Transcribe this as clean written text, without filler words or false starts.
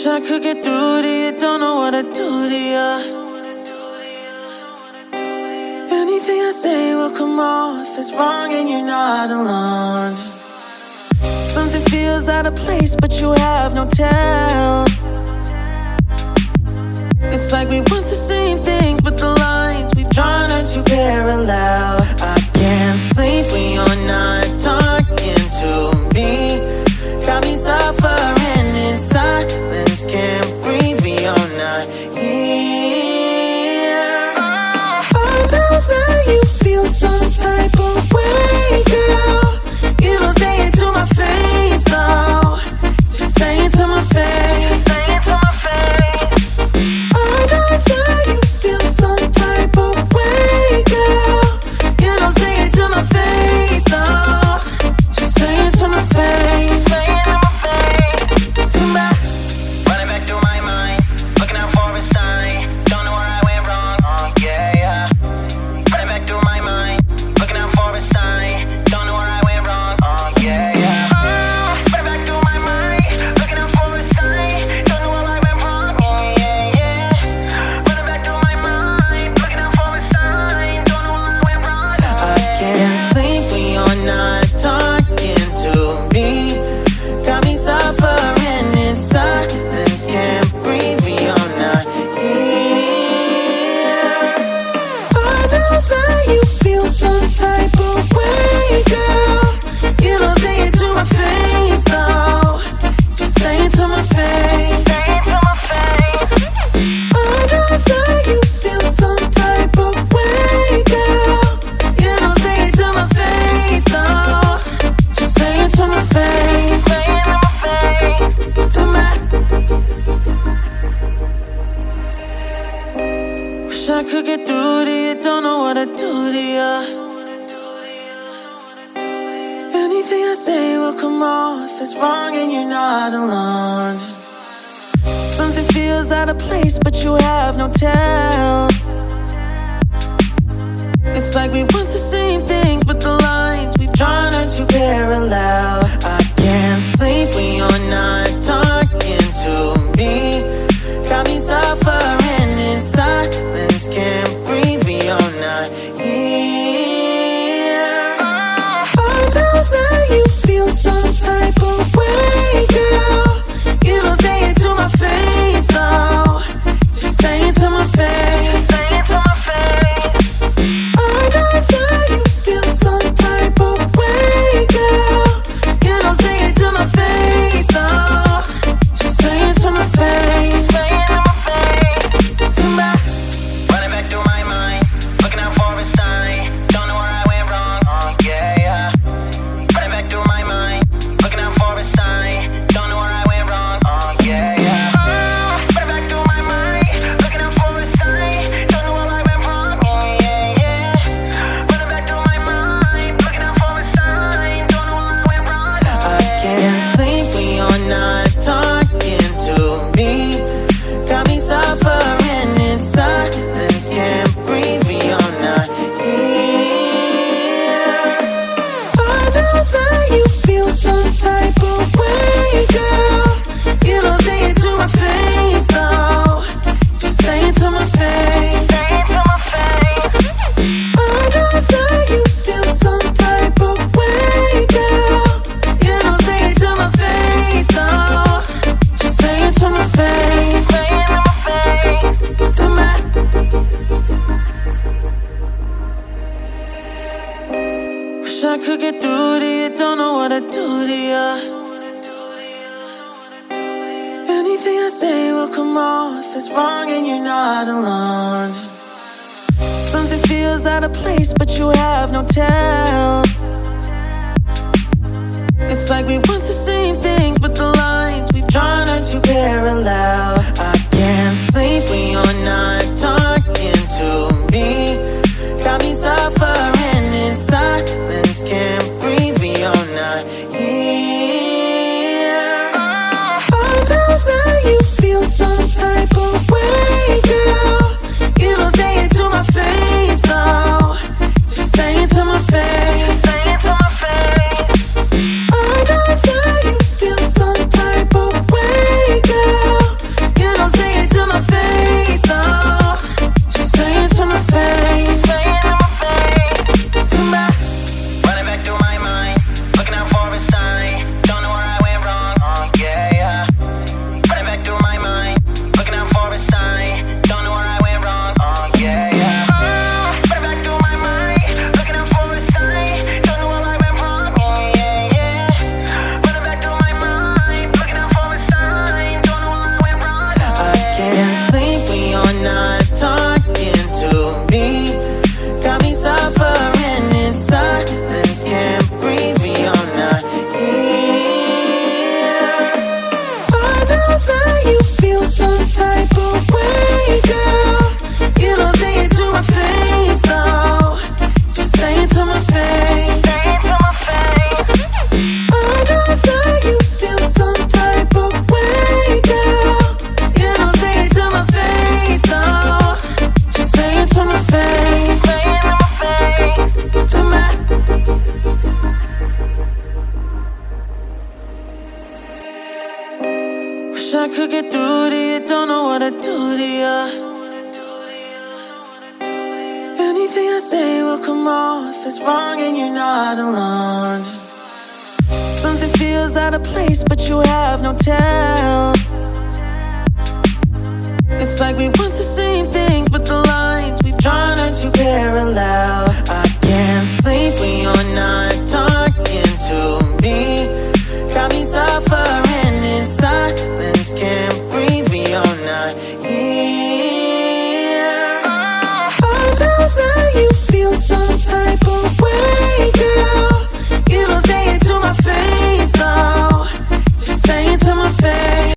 Wish I could get through to you, don't know what to do to you. Anything I say will come off as wrong and you're not alone. Something feels out of place but you have no tell. It's like we want the same things but the lines we've drawn are too parallel. I can't sleep when you're not talking to me. Got me suffering in silence, can't breathe when you're not here. I know that you feel some type of way, girl. You don't say it to my face, though. Just say it to my face. Say it to my face. I know that you feel some type of way, girl. You don't say it to my face, though. Just say it to my face. Say it to my face. To my running back through my mind, looking out for a sign. Don't know where I went wrong. Oh yeah, yeah. Running back through my mind, looking out for a sign. Don't know where I went wrong. Oh yeah, yeah. Running back through my mind, looking out for a sign. Don't know where I went wrong. Yeah, yeah, yeah. Running back through my mind, looking out for a sign. Don't know where I went wrong. I can't sleep when you're not talking to me. Got me suffering in silence, can't breathe when you're not here. I know that you feel some type of way, girl. You don't say it to my face, though. Just say it to my face. Say it to my face. I know that you feel some type of way, girl. You don't say it to my face, though. Just say it to my face. Say it to my face. To my. Wish I could get through to you, don't know what to do to you. Anything I say will come off as wrong and you're not alone. Something feels out of place but you have no tell. It's like we want the same things but the lines we've drawn are too parallel. I can't sleep when you're not talking to me. Got me suffering in silence, can't breathe when you're not here. I know that you feel some type of way, girl. You don't say it to my face, though. Just say it to my face. Say it to my face. I know that you feel some type of way, girl. You don't say it to my face, though. Just say it to my face. Say it to my face. To my. Running back through my mind, looking out for a sign. Don't know where I went wrong. Oh yeah, yeah. Running back through my mind, looking out for a sign. Don't know where I went wrong. Oh yeah, yeah. Running back through my mind, looking out for a sign. Don't know where I went wrong. Yeah, yeah, yeah. Running back through my mind, looking out for a sign. Don't know where I went wrong. I can't sleep when you're not talking to me. Got me suffering in silence, can't breathe when you're not here. I know that you feel some type of way, girl. You don't say it to my face, though. Just say it to my face. Say it to my face. I know that you feel some type of way, girl. You don't say it to my face, though. Just say it to my face. Say it to my face. To my. Wish I could get through to you, don't know what to do to you. Anything I say will come off as wrong and you're not alone. Something feels out of place but you have no tell. It's like we want the same things but the lines we've drawn are too parallel. I can't sleep when you're not talking to me. Got me suffering in silence, can't breathe when you're not here. I know that you feel some type of way, girl. You don't say it to my face, though. Just say it to my face. I could get through to you, don't know what to do to you. Anything I say will come off as wrong and you're not alone. Something feels out of place but you have no tell. It's like we want the same thing